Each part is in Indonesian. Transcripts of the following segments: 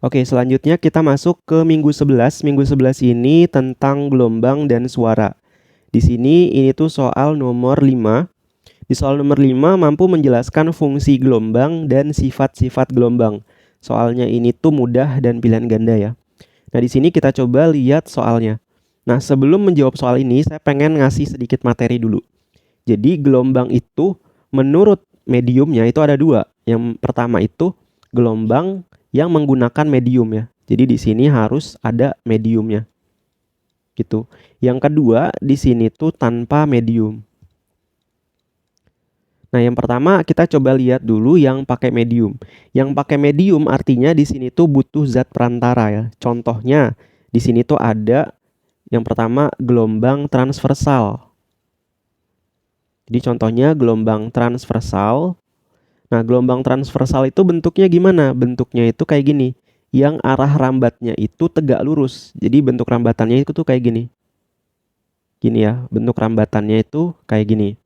Oke, selanjutnya kita masuk ke minggu 11. Minggu 11 ini tentang gelombang dan suara. Di sini ini tuh soal nomor 5. Di soal nomor 5 mampu menjelaskan fungsi gelombang dan sifat-sifat gelombang. Soalnya ini tuh mudah dan pilihan ganda ya. Nah, di sini kita coba lihat soalnya. Nah, sebelum menjawab soal ini, saya pengen ngasih sedikit materi dulu. Jadi, gelombang itu menurut mediumnya itu ada dua. Yang pertama itu gelombang yang menggunakan medium ya. Jadi di sini harus ada mediumnya. Gitu. Yang kedua, di sini tuh tanpa medium. Nah, yang pertama kita coba lihat dulu yang pakai medium. Yang pakai medium artinya di sini tuh butuh zat perantara ya. Contohnya di sini tuh ada yang pertama gelombang transversal. Jadi contohnya gelombang transversal. Nah, gelombang transversal itu bentuknya gimana? Bentuknya itu kayak gini. Yang arah rambatnya itu tegak lurus. Jadi bentuk rambatannya itu tuh kayak gini. Gini ya, bentuk rambatannya itu kayak gini.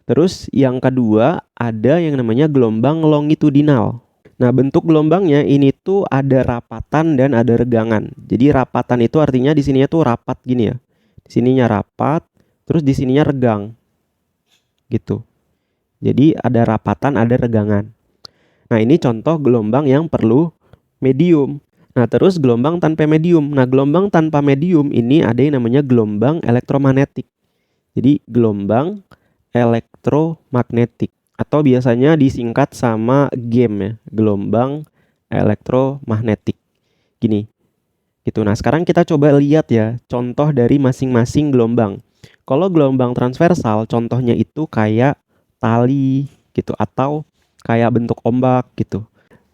Terus yang kedua ada yang namanya gelombang longitudinal. Nah, bentuk gelombangnya ini tuh ada rapatan dan ada regangan. Jadi rapatan itu artinya di sininya tuh rapat gini ya. Di sininya rapat, terus di sininya regang. Gitu. Jadi ada rapatan, ada regangan. Nah, ini contoh gelombang yang perlu medium. Nah, terus gelombang tanpa medium. Nah, gelombang tanpa medium ini ada yang namanya gelombang elektromagnetik. Jadi, gelombang elektromagnetik atau biasanya disingkat sama GEM ya, gelombang elektromagnetik. Gini. Gitu. Nah, sekarang kita coba lihat ya contoh dari masing-masing gelombang. Kalau gelombang transversal contohnya itu kayak tali gitu atau kayak bentuk ombak gitu.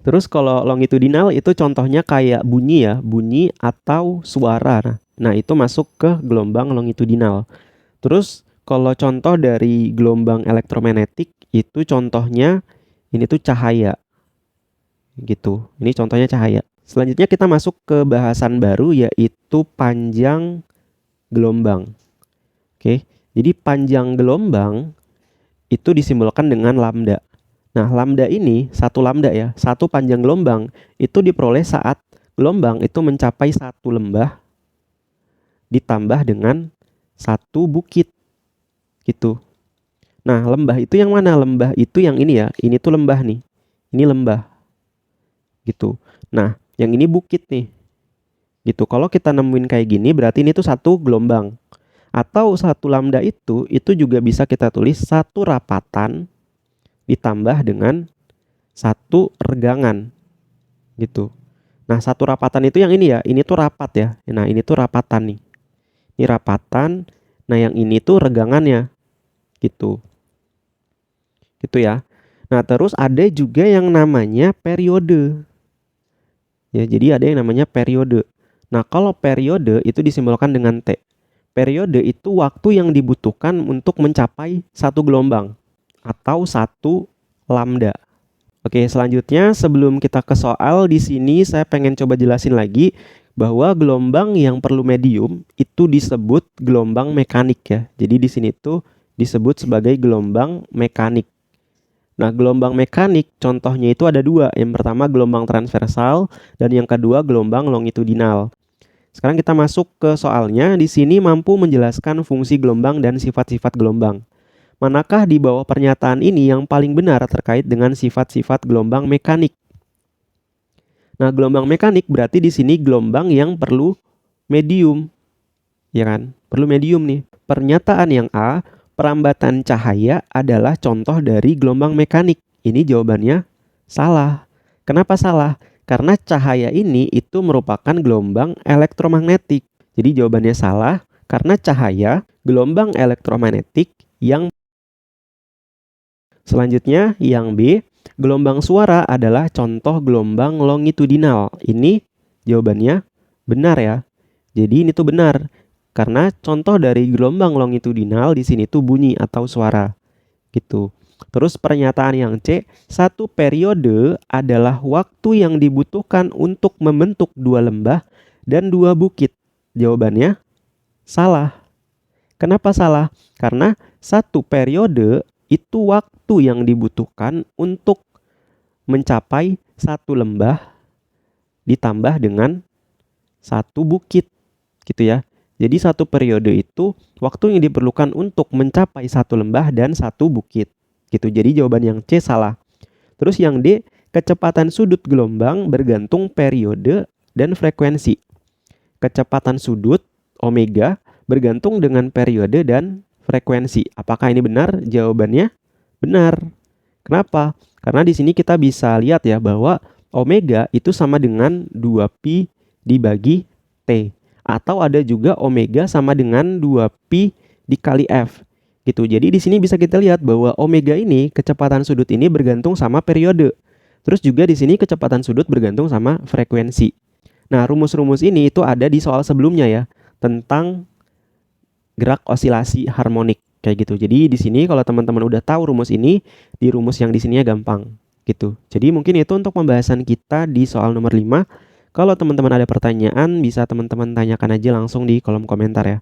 Terus kalau longitudinal itu contohnya kayak bunyi ya, bunyi atau suara. Nah, itu masuk ke gelombang longitudinal. Terus kalau contoh dari gelombang elektromagnetik itu contohnya ini tuh cahaya. Gitu. Ini contohnya cahaya. Selanjutnya kita masuk ke bahasan baru yaitu panjang gelombang. Oke. Jadi panjang gelombang itu disimbolkan dengan lambda. Nah, lambda ini, satu lambda ya, satu panjang gelombang itu diperoleh saat gelombang itu mencapai satu lembah ditambah dengan satu bukit. Gitu. Nah, lembah itu yang mana? Lembah itu yang ini ya, ini tuh lembah nih. Ini lembah. Gitu. Nah, yang ini bukit nih. Gitu. Kalau kita nemuin kayak gini berarti ini tuh satu gelombang. Atau satu lambda itu juga bisa kita tulis satu rapatan ditambah dengan satu regangan gitu. Nah, satu rapatan itu yang ini ya, ini tuh rapat ya. Nah, ini tuh rapatan nih. Ini rapatan. Nah, yang ini tuh regangannya gitu. Gitu ya. Nah, terus ada juga yang namanya periode. Ya, jadi ada yang namanya periode. Nah, kalau periode itu disimbolkan dengan T. Periode itu waktu yang dibutuhkan untuk mencapai satu gelombang atau satu lambda. Oke, selanjutnya sebelum kita ke soal di sini saya pengen coba jelasin lagi bahwa gelombang yang perlu medium itu disebut gelombang mekanik ya. Jadi di sini tuh disebut sebagai gelombang mekanik. Nah, gelombang mekanik contohnya itu ada dua. Yang pertama gelombang transversal dan yang kedua gelombang longitudinal. Sekarang kita masuk ke soalnya. Di sini mampu menjelaskan fungsi gelombang dan sifat-sifat gelombang. Manakah di bawah pernyataan ini yang paling benar terkait dengan sifat-sifat gelombang mekanik? Nah, gelombang mekanik berarti di sini gelombang yang perlu medium. Ya kan? Perlu medium nih. Pernyataan yang A, perambatan cahaya adalah contoh dari gelombang mekanik. Ini jawabannya salah. Kenapa salah? Karena cahaya ini itu merupakan gelombang elektromagnetik. Jadi jawabannya salah karena cahaya gelombang elektromagnetik yang. Selanjutnya yang B, gelombang suara adalah contoh gelombang longitudinal. Ini jawabannya benar ya. Jadi ini tuh benar. Karena contoh dari gelombang longitudinal di sini tuh bunyi atau suara. Gitu. Terus pernyataan yang C, satu periode adalah waktu yang dibutuhkan untuk membentuk dua lembah dan dua bukit. Jawabannya salah. Kenapa salah? Karena satu periode itu waktu yang dibutuhkan untuk mencapai satu lembah ditambah dengan satu bukit gitu ya. Jadi satu periode itu waktu yang diperlukan untuk mencapai satu lembah dan satu bukit gitu. Jadi jawaban yang C salah. Terus yang D, kecepatan sudut gelombang bergantung periode dan frekuensi. Kecepatan sudut omega bergantung dengan periode dan frekuensi. Apakah ini benar? Jawabannya benar. Kenapa? Karena di sini kita bisa lihat ya bahwa omega itu sama dengan 2pi dibagi T. Atau ada juga omega sama dengan 2pi dikali F. Gitu. Jadi di sini bisa kita lihat bahwa omega ini, kecepatan sudut ini bergantung sama periode. Terus juga di sini kecepatan sudut bergantung sama frekuensi. Nah, rumus-rumus ini itu ada di soal sebelumnya ya, tentang gerak osilasi harmonik kayak gitu. Jadi di sini kalau teman-teman udah tahu rumus ini, di rumus yang di sininya gampang gitu. Jadi mungkin itu untuk pembahasan kita di soal nomor 5. Kalau teman-teman ada pertanyaan, bisa teman-teman tanyakan aja langsung di kolom komentar ya.